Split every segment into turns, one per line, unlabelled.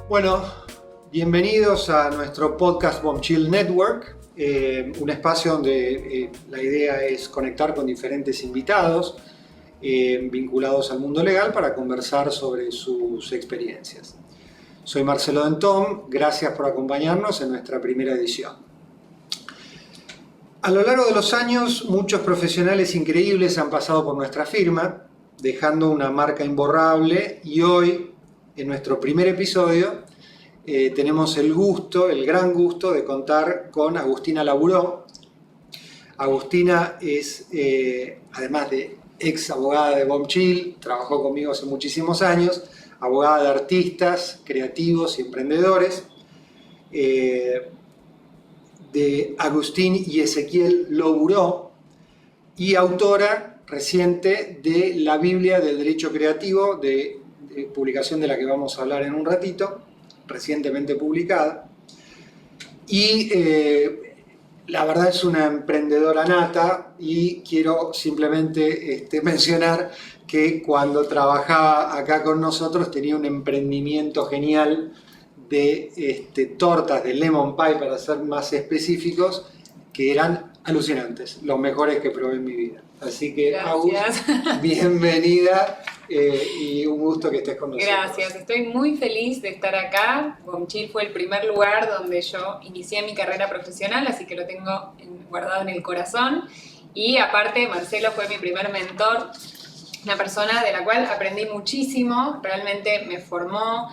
Bueno, bienvenidos a nuestro podcast Bombchill Network, un espacio donde la idea es conectar con diferentes invitados vinculados al mundo legal para conversar sobre sus experiencias. Soy Marcelo Denton, gracias por acompañarnos en nuestra primera edición. A lo largo de los años, muchos profesionales increíbles han pasado por nuestra firma, dejando una marca imborrable, y hoy, en nuestro primer episodio, tenemos el gran gusto de contar con Agustina Laburó. Agustina es, además de ex abogada de Bombchill, trabajó conmigo hace muchísimos años, abogada de artistas, creativos y emprendedores, de Agustín y Ezequiel Laburó, y autora reciente de la Biblia del Derecho Creativo, de publicación de la que vamos a hablar en un ratito, recientemente publicada. Y la verdad es una emprendedora nata, y quiero simplemente mencionar que cuando trabajaba acá con nosotros tenía un emprendimiento genial de tortas de lemon pie, para ser más específicos, que eran alucinantes, los mejores que probé en mi vida. Así que, Agus, bienvenida y un gusto que estés con nosotros.
Gracias, estoy muy feliz de estar acá. Bombchill fue el primer lugar donde yo inicié mi carrera profesional, así que lo tengo guardado en el corazón. Y aparte, Marcelo fue mi primer mentor, una persona de la cual aprendí muchísimo, realmente me formó.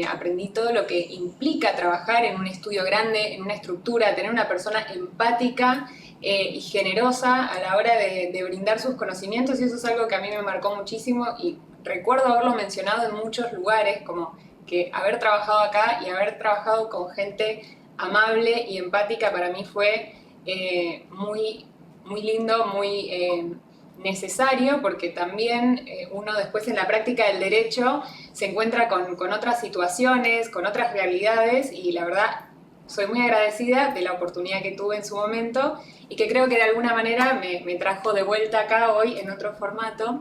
Aprendí todo lo que implica trabajar en un estudio grande, en una estructura, tener una persona empática y generosa a la hora de brindar sus conocimientos, y eso es algo que a mí me marcó muchísimo, y recuerdo haberlo mencionado en muchos lugares, como que haber trabajado acá y haber trabajado con gente amable y empática para mí fue muy, muy lindo, muy necesario, porque también uno después en la práctica del derecho se encuentra con otras situaciones, con otras realidades, y la verdad soy muy agradecida de la oportunidad que tuve en su momento, y que creo que de alguna manera me trajo de vuelta acá hoy en otro formato.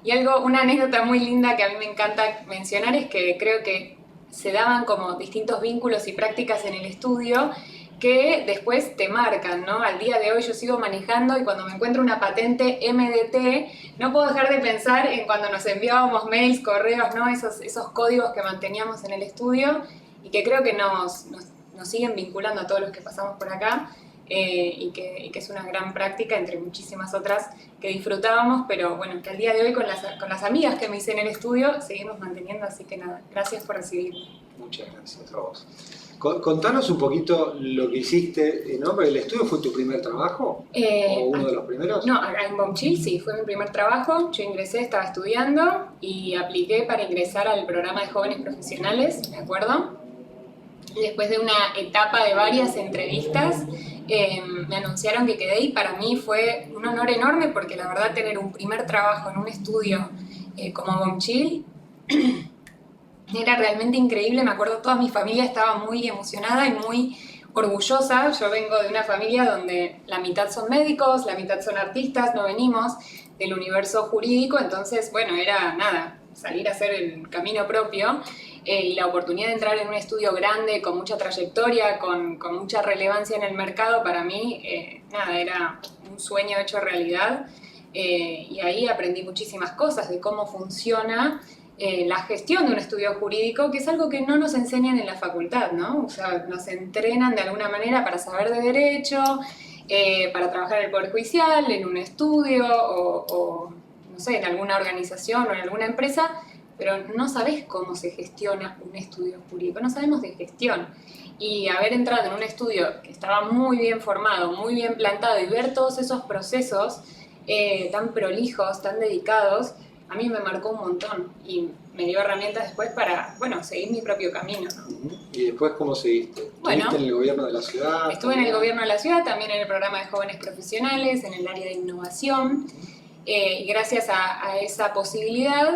Y una anécdota muy linda que a mí me encanta mencionar es que creo que se daban como distintos vínculos y prácticas en el estudio que después te marcan, ¿no? Al día de hoy yo sigo manejando, y cuando me encuentro una patente MDT, no puedo dejar de pensar en cuando nos enviábamos mails, correos, ¿no? Esos códigos que manteníamos en el estudio, y que creo que nos siguen vinculando a todos los que pasamos por acá, y que es una gran práctica entre muchísimas otras que disfrutábamos, pero bueno, que al día de hoy con las amigas que me hice en el estudio seguimos manteniendo, así que nada, gracias por recibirme.
Muchas gracias a vos. Contanos un poquito lo que hiciste, ¿no? ¿El estudio fue tu primer trabajo? ¿O uno de los primeros?
No, en Bombchill sí, fue mi primer trabajo. Yo ingresé, estaba estudiando y apliqué para ingresar al programa de jóvenes profesionales, ¿me acuerdo? Y después de una etapa de varias entrevistas, me anunciaron que quedé, y para mí fue un honor enorme, porque la verdad tener un primer trabajo en un estudio como Bombchill era realmente increíble. Me acuerdo, toda mi familia estaba muy emocionada y muy orgullosa. Yo vengo de una familia donde la mitad son médicos, la mitad son artistas, no venimos del universo jurídico, entonces, bueno, era nada, salir a hacer el camino propio, y la oportunidad de entrar en un estudio grande, con mucha trayectoria, con mucha relevancia en el mercado, para mí, nada, era un sueño hecho realidad, y ahí aprendí muchísimas cosas de cómo funciona la gestión de un estudio jurídico, que es algo que no nos enseñan en la facultad, ¿no? O sea, nos entrenan de alguna manera para saber de derecho, para trabajar en el Poder Judicial, en un estudio o no sé, en alguna organización o en alguna empresa, pero no sabés cómo se gestiona un estudio jurídico, no sabemos de gestión. Y haber entrado en un estudio que estaba muy bien formado, muy bien plantado, y ver todos esos procesos tan prolijos, tan dedicados, a mí me marcó un montón y me dio herramientas después para, bueno, seguir mi propio camino, ¿no?
¿Y después cómo seguiste?
Bueno,
¿Estuviste en el gobierno de la ciudad?
Estuve en el gobierno de la ciudad, también en el programa de jóvenes profesionales, en el área de innovación, y gracias a esa posibilidad,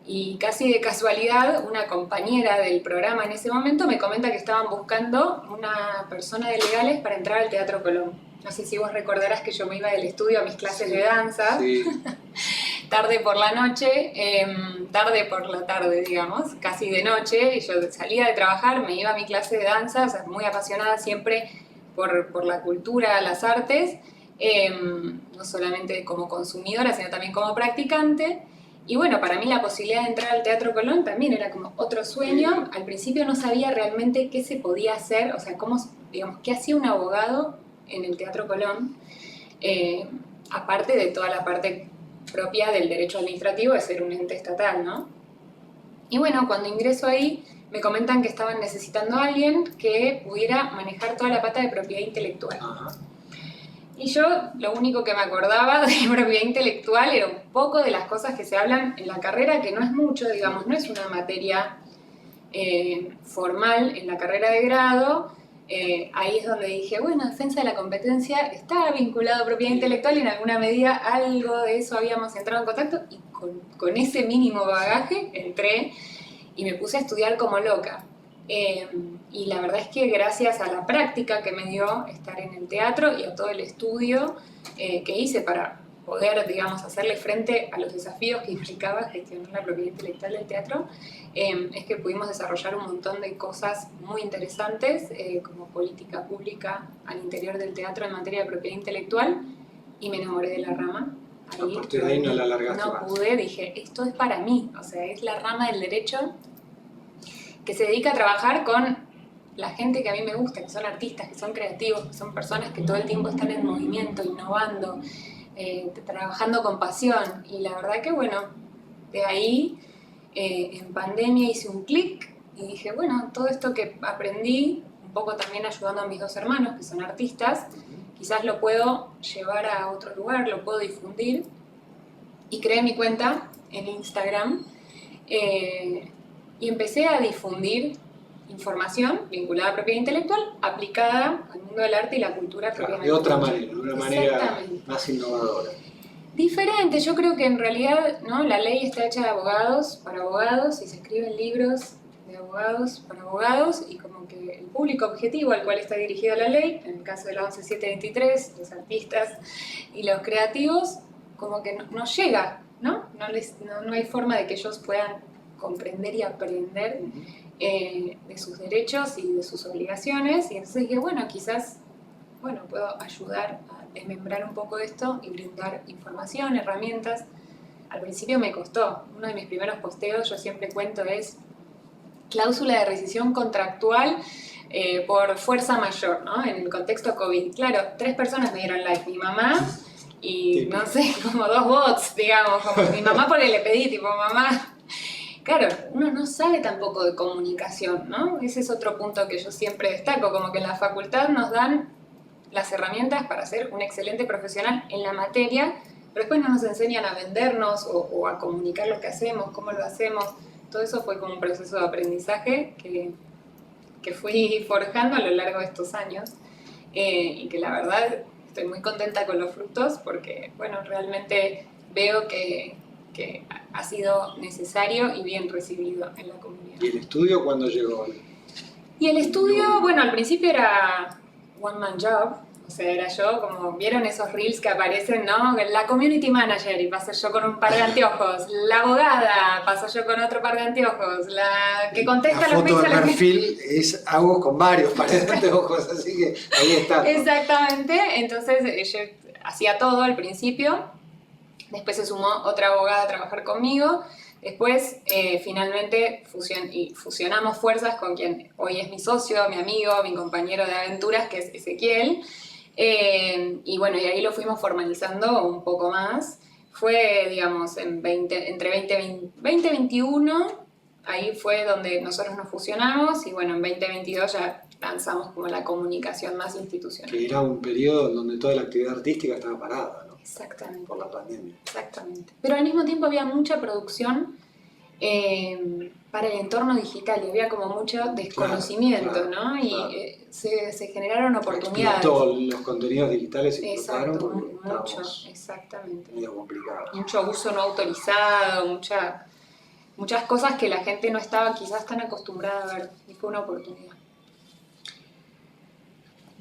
y casi de casualidad, una compañera del programa en ese momento me comenta que estaban buscando una persona de legales para entrar al Teatro Colón. No sé si vos recordarás que yo me iba del estudio a mis clases de danza.
Sí.
tarde por la noche, tarde por la tarde, digamos, casi de noche, y yo salía de trabajar, me iba a mi clase de danza, o sea, muy apasionada siempre por la cultura, las artes, no solamente como consumidora, sino también como practicante. Y bueno, para mí la posibilidad de entrar al Teatro Colón también era como otro sueño. Al principio no sabía realmente qué se podía hacer, o sea, cómo, digamos, qué hacía un abogado en el Teatro Colón, aparte de toda la parte propia del derecho administrativo de ser un ente estatal, ¿no? Y bueno, cuando ingreso ahí, me comentan que estaban necesitando a alguien que pudiera manejar toda la pata de propiedad intelectual.
Ajá.
Y yo lo único que me acordaba de propiedad intelectual era un poco de las cosas que se hablan en la carrera, que no es mucho, digamos, no es una materia formal en la carrera de grado. Ahí es donde dije, bueno, defensa de la competencia está vinculado a propiedad intelectual y en alguna medida algo de eso habíamos entrado en contacto y con ese mínimo bagaje entré y me puse a estudiar como loca. Y la verdad es que gracias a la práctica que me dio estar en el teatro y a todo el estudio que hice para poder, digamos, hacerle frente a los desafíos que implicaba gestionar la propiedad intelectual del teatro, es que pudimos desarrollar un montón de cosas muy interesantes, como política pública al interior del teatro en materia de propiedad intelectual, y me enamoré de la rama.
Ahí, a partir de ahí no la largaste
no
más.
pude, dije, esto es para mí, o sea, es la rama del derecho que se dedica a trabajar con la gente que a mí me gusta, que son artistas, que son creativos, que son personas que todo el tiempo están en movimiento, innovando, trabajando con pasión. Y la verdad que, bueno, de ahí en pandemia hice un clic y dije, bueno, todo esto que aprendí, un poco también ayudando a mis dos hermanos, que son artistas, quizás lo puedo llevar a otro lugar, lo puedo difundir. Y creé mi cuenta en Instagram y empecé a difundir información vinculada a propiedad intelectual aplicada al mundo del arte y la cultura propiamente.
De otra manera, de una manera más innovadora.
Diferente, yo creo que en realidad, ¿no? La ley está hecha de abogados para abogados y se escriben libros de abogados para abogados y como que el público objetivo al cual está dirigida la ley, en el caso de la 11723, los artistas y los creativos, como que no llega, ¿no? No hay forma de que ellos puedan comprender y aprender de sus derechos y de sus obligaciones. Y entonces dije, bueno, quizás puedo ayudar a desmembrar un poco esto y brindar información, herramientas. Al principio me costó. Uno de mis primeros posteos, yo siempre cuento, es cláusula de rescisión contractual por fuerza mayor, ¿no? En el contexto COVID. Claro, 3 personas me dieron like. Mi mamá y, no sé, como 2 bots, digamos. Como mi mamá porque le pedí, tipo, mamá. Claro, uno no sabe tampoco de comunicación, ¿no? Ese es otro punto que yo siempre destaco, como que en la facultad nos dan las herramientas para ser un excelente profesional en la materia, pero después no nos enseñan a vendernos o a comunicar lo que hacemos, cómo lo hacemos. Todo eso fue como un proceso de aprendizaje que fui forjando a lo largo de estos años y que la verdad estoy muy contenta con los frutos porque, bueno, realmente veo que ha sido necesario y bien recibido en la comunidad.
¿Y el estudio cuándo llegó?
Y el estudio, bueno, al principio era one man job, o sea, era yo, como vieron esos reels que aparecen, ¿no? La community manager, y paso yo con un par de anteojos, la abogada, paso yo con otro par de anteojos, la que contesta los mails.
La foto de perfil es hago con varios pares de anteojos, así que ahí está.
Exactamente, entonces yo hacía todo al principio, después se sumó otra abogada a trabajar conmigo. Después, finalmente, fusionamos fuerzas con quien hoy es mi socio, mi amigo, mi compañero de aventuras, que es Ezequiel. Y bueno, y ahí lo fuimos formalizando un poco más. Fue, digamos, entre 2021, ahí fue donde nosotros nos fusionamos, y bueno, en 2022 ya lanzamos como la comunicación más institucional.
Que era un periodo donde toda la actividad artística estaba parada, ¿no?
Exactamente.
Por la pandemia.
Exactamente. Pero al mismo tiempo había mucha producción para el entorno digital y había como mucho desconocimiento, ¿no? Y se generaron oportunidades.
Los contenidos digitales se
Exacto,
explotaron porque
mucho, exactamente.
medio complicado.
Mucho uso no autorizado, muchas cosas que la gente no estaba quizás tan acostumbrada a ver, y fue una oportunidad.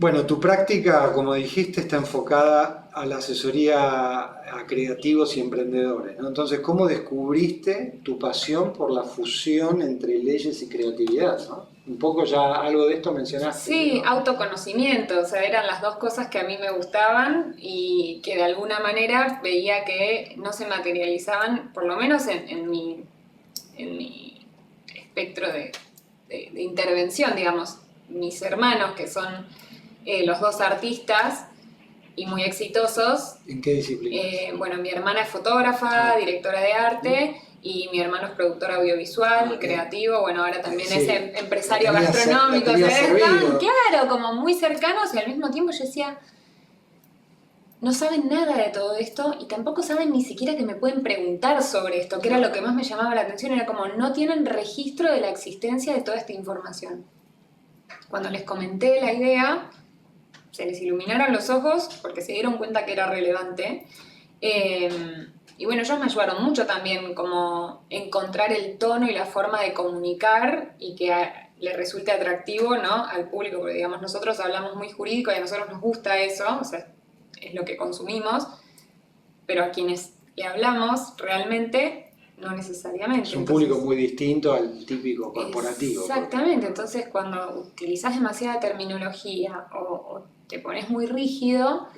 Bueno, tu práctica, como dijiste, está enfocada a la asesoría a creativos y emprendedores, ¿no? Entonces, ¿cómo descubriste tu pasión por la fusión entre leyes y creatividad, ¿no? Un poco ya algo de esto mencionaste.
Sí,
¿no?
autoconocimiento, o sea, eran las dos cosas que a mí me gustaban y que de alguna manera veía que no se materializaban, por lo menos en mi espectro de intervención, digamos. Mis hermanos, que son los dos artistas y muy exitosos.
¿En qué disciplina?
Bueno, mi hermana es fotógrafa, directora de arte, y mi hermano es productor audiovisual, creativo, bueno, ahora también
Sí,
es empresario
la tenía
gastronómico,
la
o
tenía
sea, estaban,
servido.
claro, como muy cercanos, y al mismo tiempo yo decía, no saben nada de todo esto y tampoco saben ni siquiera que me pueden preguntar sobre esto, que era lo que más me llamaba la atención, era como no tienen registro de la existencia de toda esta información. Cuando les comenté la idea, se les iluminaron los ojos porque se dieron cuenta que era relevante. Y bueno, ellos me ayudaron mucho también como encontrar el tono y la forma de comunicar y que le resulte atractivo, ¿no?, al público, porque digamos, nosotros hablamos muy jurídico y a nosotros nos gusta eso, o sea, es lo que consumimos, pero a quienes le hablamos realmente no necesariamente.
Es un público muy distinto al típico corporativo.
Exactamente, entonces cuando utilizas demasiada terminología o te pones muy rígido,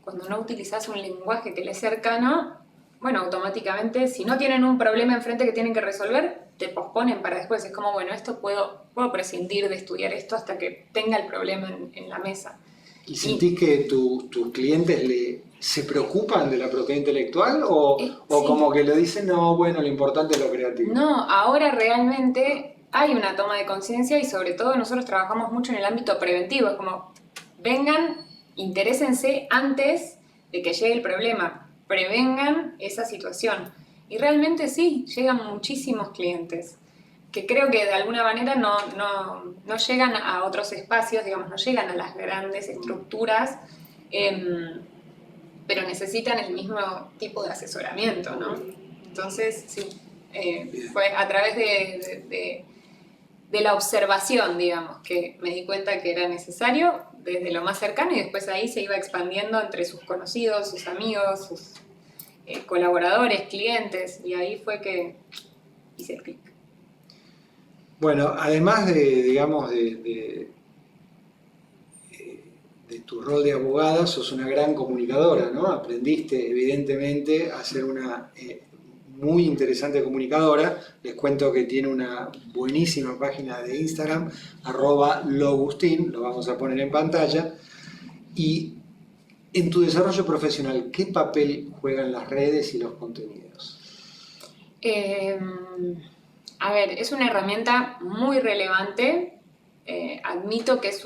cuando no utilizas un lenguaje que le es cercano, bueno, automáticamente, si no tienen un problema enfrente que tienen que resolver, te posponen para después. Es como, bueno, esto puedo prescindir de estudiar esto hasta que tenga el problema en la mesa.
¿Y sentís que tus clientes se preocupan de la propiedad intelectual o
Sí.
como que le dicen, no, bueno, lo importante es lo creativo?
No, ahora realmente hay una toma de conciencia y sobre todo nosotros trabajamos mucho en el ámbito preventivo. Es como, vengan, interésense antes de que llegue el problema, prevengan esa situación. Y realmente sí, llegan muchísimos clientes que creo que de alguna manera no llegan a otros espacios, digamos, no llegan a las grandes estructuras, pero necesitan el mismo tipo de asesoramiento, ¿no? Entonces, sí, fue a través de la observación, digamos, que me di cuenta que era necesario desde lo más cercano y después ahí se iba expandiendo entre sus conocidos, sus amigos, sus colaboradores, clientes, y ahí fue que hice el clic.
Bueno, además digamos, de tu rol de abogada, sos una gran comunicadora, ¿no? Aprendiste, evidentemente, a ser una muy interesante comunicadora. Les cuento que tiene una buenísima página de Instagram, @logustin, lo vamos a poner en pantalla. Y en tu desarrollo profesional, ¿qué papel juegan las redes y los contenidos?
A ver, es una herramienta muy relevante. Admito que es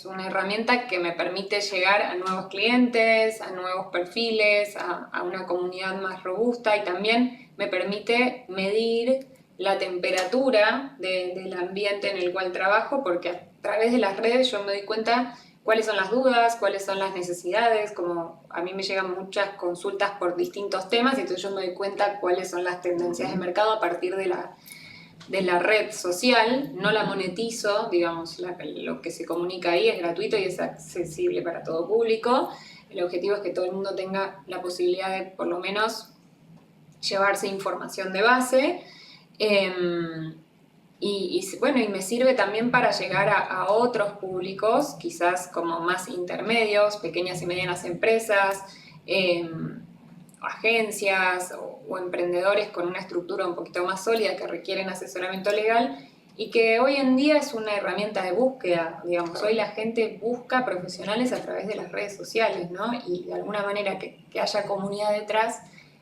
una herramienta que me permite llegar a nuevos clientes, a nuevos perfiles, a una comunidad más robusta y también me permite medir la temperatura del ambiente en el cual trabajo, porque a través de las redes yo me doy cuenta cuáles son las dudas, cuáles son las necesidades, como a mí me llegan muchas consultas por distintos temas, y entonces yo me doy cuenta cuáles son las tendencias de mercado a partir de la red social. No la monetizo, digamos, lo que se comunica ahí es gratuito y es accesible para todo público. El objetivo es que todo el mundo tenga la posibilidad de, por lo menos, llevarse información de base. Y me sirve también para llegar a otros públicos, quizás como más intermedios, pequeñas y medianas empresas, agencias o emprendedores con una estructura un poquito más sólida que requieren asesoramiento legal y que hoy en día es una herramienta de búsqueda, digamos. Hoy la gente busca profesionales a través de las redes sociales, ¿no? Y de alguna manera que haya comunidad detrás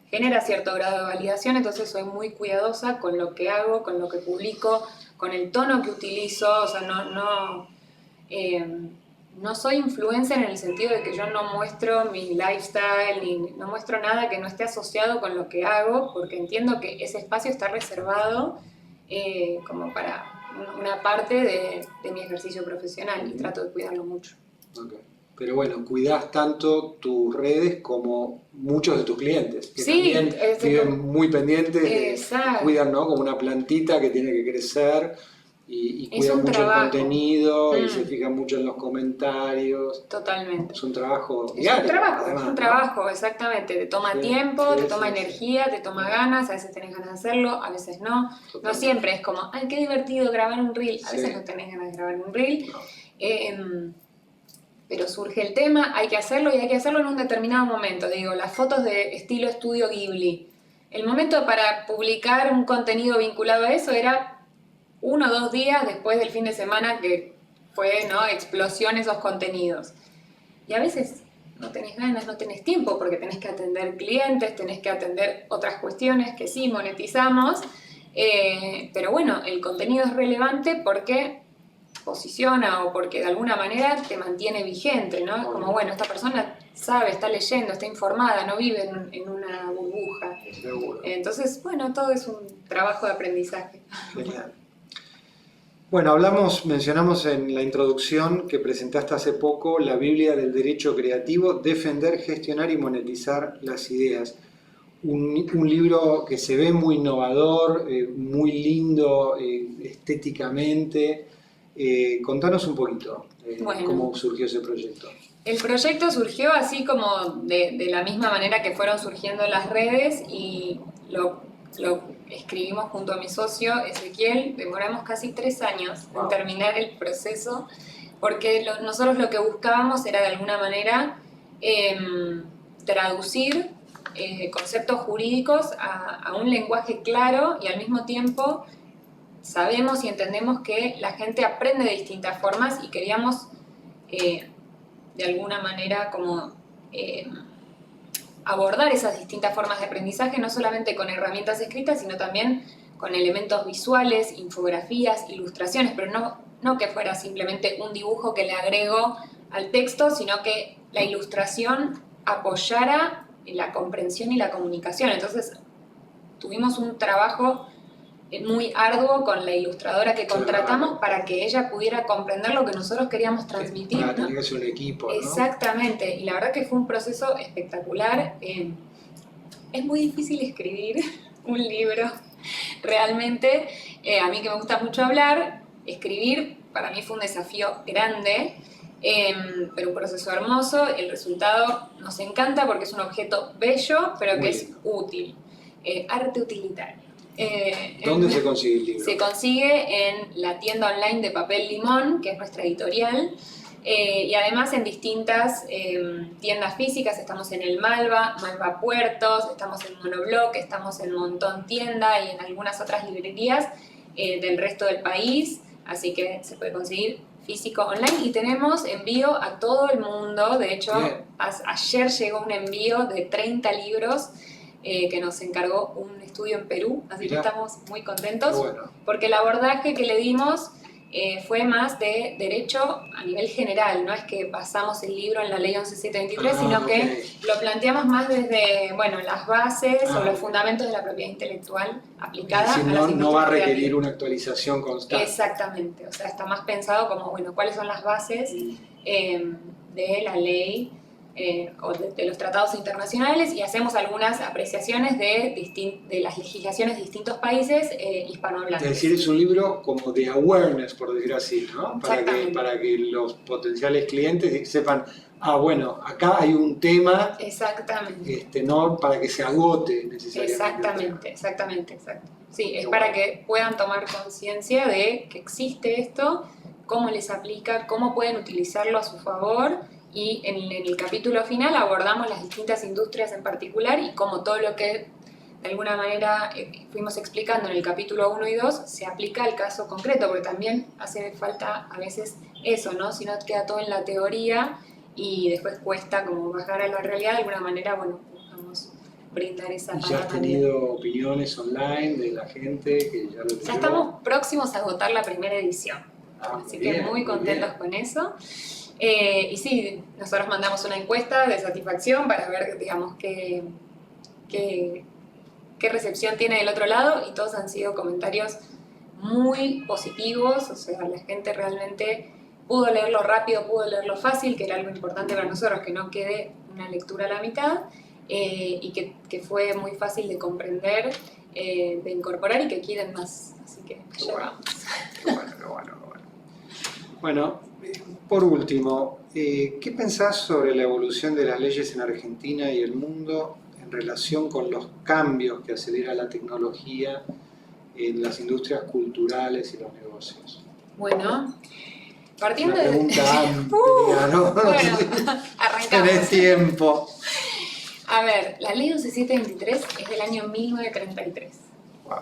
genera cierto grado de validación, entonces soy muy cuidadosa con lo que hago, con lo que publico, con el tono que utilizo, o sea, no soy influencer en el sentido de que yo no muestro mi lifestyle, ni no muestro nada que no esté asociado con lo que hago, porque entiendo que ese espacio está reservado como para una parte de mi ejercicio profesional y trato de cuidarlo mucho.
Okay. Pero bueno, cuidás tanto tus redes como muchos de tus clientes, que
sí,
también viven muy pendientes,
exacto.
cuidan, ¿no? Como una plantita que tiene que crecer y
Es
cuida
un
mucho
trabajo.
el contenido y se fija mucho en los comentarios.
Totalmente.
Es un trabajo
Es
diario,
un trabajo,
además,
es un
¿no?
trabajo, exactamente. Te toma
Sí,
tiempo,
sí,
te toma
sí, sí.
energía, te toma ganas, a veces tenés ganas de hacerlo, a veces no. No
Totalmente.
siempre es como, ay, qué divertido grabar un reel. A veces
Sí.
no tenés ganas de grabar un reel.
No.
Pero surge el tema, hay que hacerlo y hay que hacerlo en un determinado momento. Digo, las fotos de estilo estudio Ghibli. El momento para publicar un contenido vinculado a eso era 1 o 2 días después del fin de semana que fue, ¿no?, explosión esos contenidos. Y a veces no tenés ganas, no tenés tiempo porque tenés que atender clientes, tenés que atender otras cuestiones que sí monetizamos. Pero bueno, el contenido es relevante porque posiciona o porque de alguna manera te mantiene vigente, ¿no? Es como, bueno, esta persona sabe, está leyendo, está informada, no vive en una burbuja.
Seguro.
Entonces, bueno, todo es un trabajo de aprendizaje.
Genial. Bueno, mencionamos en la introducción que presentaste hace poco la Biblia del Derecho Creativo, Defender, Gestionar y Monetizar las Ideas. Un libro que se ve muy innovador, muy lindo estéticamente. Contanos un poquito
Bueno.
cómo surgió ese proyecto.
El proyecto surgió así como de la misma manera que fueron surgiendo las redes y lo escribimos junto a mi socio Ezequiel. Demoramos casi 3 años en terminar el proceso porque nosotros lo que buscábamos era de alguna manera traducir conceptos jurídicos a un lenguaje claro y al mismo tiempo sabemos y entendemos que la gente aprende de distintas formas y queríamos de alguna manera como abordar esas distintas formas de aprendizaje, no solamente con herramientas escritas, sino también con elementos visuales, infografías, ilustraciones, pero no que fuera simplemente un dibujo que le agrego al texto, sino que la ilustración apoyara en la comprensión y la comunicación. Entonces, tuvimos un trabajo muy arduo con la ilustradora que contratamos para que ella pudiera comprender lo que nosotros queríamos transmitir.
Para tener que ser un equipo, ¿no?
Exactamente, y la verdad que fue un proceso espectacular. Es muy difícil escribir un libro, realmente. A mí que me gusta mucho hablar, escribir para mí fue un desafío grande, pero un proceso hermoso. El resultado nos encanta porque es un objeto bello, pero que es útil. Arte utilitario.
¿Dónde se consigue el libro?
Se consigue en la tienda online de Papel Limón, que es nuestra editorial, y además en distintas tiendas físicas. Estamos en el Malva Puertos, estamos en Monobloc, estamos en Montón Tienda y en algunas otras librerías del resto del país, así que se puede conseguir físico online y tenemos envío a todo el mundo. De hecho, ayer llegó un envío de 30 libros que nos encargó un estudio en Perú, así que estamos muy contentos, porque el abordaje que le dimos fue más de derecho a nivel general. No es que basamos el libro en la ley 11723, sino que lo planteamos más desde, bueno, las bases o los fundamentos de la propiedad intelectual aplicada a las industrias
no va a requerir
creativas.
Una actualización constante.
Exactamente, o sea, está más pensado como, bueno, cuáles son las bases de la ley o de los tratados internacionales, y hacemos algunas apreciaciones de las legislaciones de distintos países hispanohablantes.
Es decir, es un libro como de awareness, por decirlo así, ¿no? Para que los potenciales clientes sepan, bueno, acá hay un tema.
Exactamente.
No para que se agote necesariamente.
Exactamente. Sí, es para que puedan tomar conciencia de que existe esto, cómo les aplica, cómo pueden utilizarlo a su favor. Y en el capítulo final abordamos las distintas industrias en particular y cómo todo lo que de alguna manera fuimos explicando en el capítulo 1 y 2 se aplica al caso concreto, porque también hace falta a veces eso, ¿no? Si no queda todo en la teoría y después cuesta como bajar a la realidad. De alguna manera, bueno, buscamos brindar esa
¿Y ya has tenido opiniones online de la gente que ya lo leyó?
Ya estamos próximos a agotar la primera edición, así que muy contentos con eso. Y sí, nosotros mandamos una encuesta de satisfacción para ver, digamos, qué recepción tiene del otro lado, y todos han sido comentarios muy positivos. O sea, la gente realmente pudo leerlo rápido, pudo leerlo fácil, que era algo importante para nosotros, que no quede una lectura a la mitad. y que fue muy fácil de comprender, de incorporar y que quieren más. Así que allá vamos.
Qué bueno. Bueno, por último, ¿qué pensás sobre la evolución de las leyes en Argentina y el mundo en relación con los cambios que acelera la tecnología en las industrias culturales y los negocios?
Bueno, partiendo
Una pregunta amplia, ¿no?
Bueno, arrancamos.
Tenés tiempo.
A ver, la ley 11723 es del año 1933.
Wow.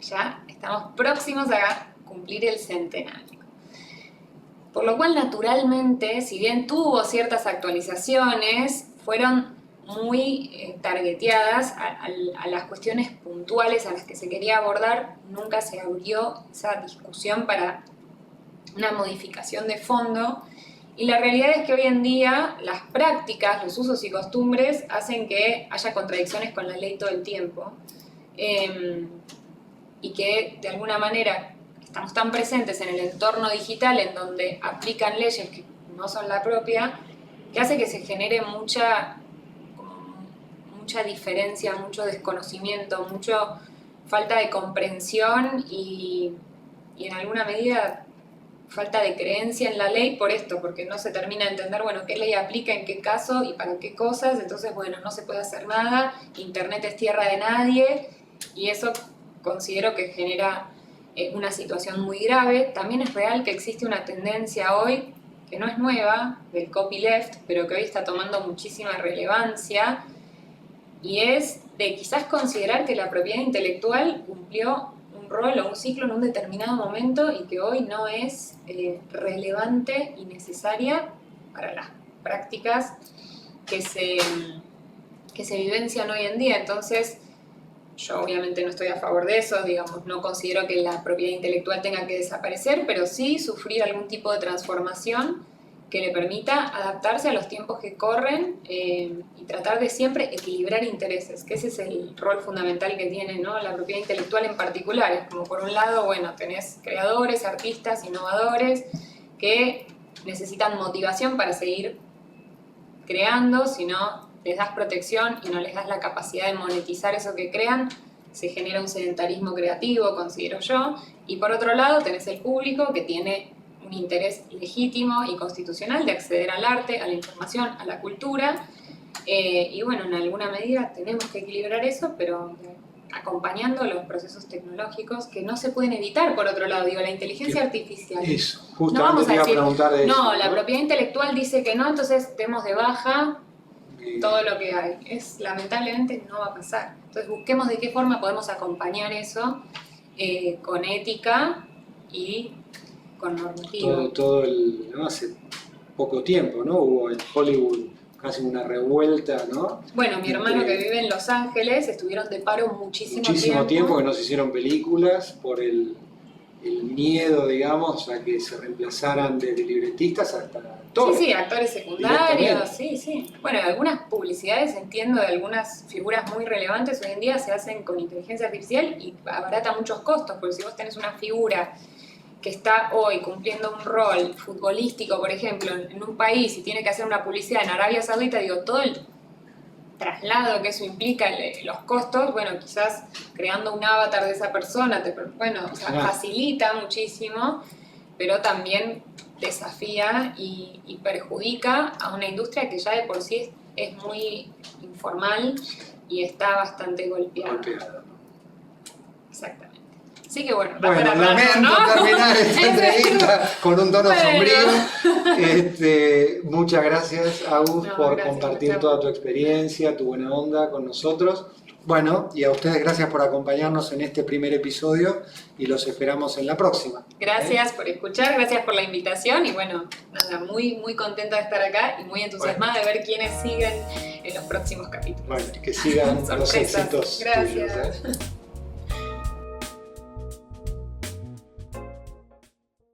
Ya estamos próximos a cumplir el centenario. Por lo cual, naturalmente, si bien tuvo ciertas actualizaciones, fueron muy targeteadas a las cuestiones puntuales a las que se quería abordar. Nunca se abrió esa discusión para una modificación de fondo. Y la realidad es que hoy en día las prácticas, los usos y costumbres hacen que haya contradicciones con la ley todo el tiempo. Y que de alguna manera estamos tan presentes en el entorno digital en donde aplican leyes que no son la propia, que hace que se genere mucha diferencia, mucho desconocimiento, mucha falta de comprensión y en alguna medida falta de creencia en la ley por esto, porque no se termina de entender, bueno, qué ley aplica en qué caso y para qué cosas. Entonces, bueno, no se puede hacer nada, Internet es tierra de nadie, y eso considero que genera una situación muy grave. También es real que existe una tendencia hoy, que no es nueva, del copyleft, pero que hoy está tomando muchísima relevancia, y es de quizás considerar que la propiedad intelectual cumplió un rol o un ciclo en un determinado momento y que hoy no es relevante y necesaria para las prácticas que se vivencian hoy en día. Entonces, yo obviamente no estoy a favor de eso, digamos, no considero que la propiedad intelectual tenga que desaparecer, pero sí sufrir algún tipo de transformación que le permita adaptarse a los tiempos que corren y tratar de siempre equilibrar intereses, que ese es el rol fundamental que tiene, ¿no?, la propiedad intelectual en particular. Es como, por un lado, bueno, tenés creadores, artistas, innovadores que necesitan motivación para seguir creando. Si no les das protección y no les das la capacidad de monetizar eso que crean, se genera un sedentarismo creativo, considero yo. Y por otro lado tenés el público que tiene un interés legítimo y constitucional de acceder al arte, a la información, a la cultura. Y bueno, en alguna medida tenemos que equilibrar eso, pero acompañando los procesos tecnológicos que no se pueden evitar. Por otro lado, digo, la inteligencia artificial.
Eso,
No
justamente
vamos
te
a
iba a
decir,
preguntar de eso.
no, la propiedad intelectual dice que no, entonces demos de baja todo lo que hay. Lamentablemente no va a pasar. Entonces busquemos de qué forma podemos acompañar eso con ética y con normativa.
¿No? Hace poco tiempo, ¿no? Hubo en Hollywood casi una revuelta, ¿no?
Bueno, mi hermano que vive en Los Ángeles estuvieron de paro muchísimo
tiempo que no se hicieron películas por el miedo, digamos, a que se reemplazaran desde libretistas hasta actores.
Sí, actores secundarios, sí. Bueno, algunas publicidades, entiendo, de algunas figuras muy relevantes hoy en día se hacen con inteligencia artificial y abarata muchos costos, porque si vos tenés una figura que está hoy cumpliendo un rol futbolístico, por ejemplo, en un país y tiene que hacer una publicidad en Arabia Saudita, digo, todo el traslado que eso implica, los costos, bueno, quizás creando un avatar de esa persona, facilita muchísimo, pero también desafía y perjudica a una industria que ya de por sí es muy informal y está bastante golpeada. Exactamente. Así que bueno,
lamento terminar esta entrevista con un tono sombrío. Muchas gracias, Agus, por compartir toda tu experiencia, tu buena onda con nosotros. Bueno, y a ustedes gracias por acompañarnos en este primer episodio y los esperamos en la próxima.
Gracias por escuchar, gracias por la invitación y bueno, nada, muy, muy contenta de estar acá y muy entusiasmada de ver quiénes siguen en los próximos capítulos.
Bueno, que sigan los éxitos.
Gracias.
Tuyos,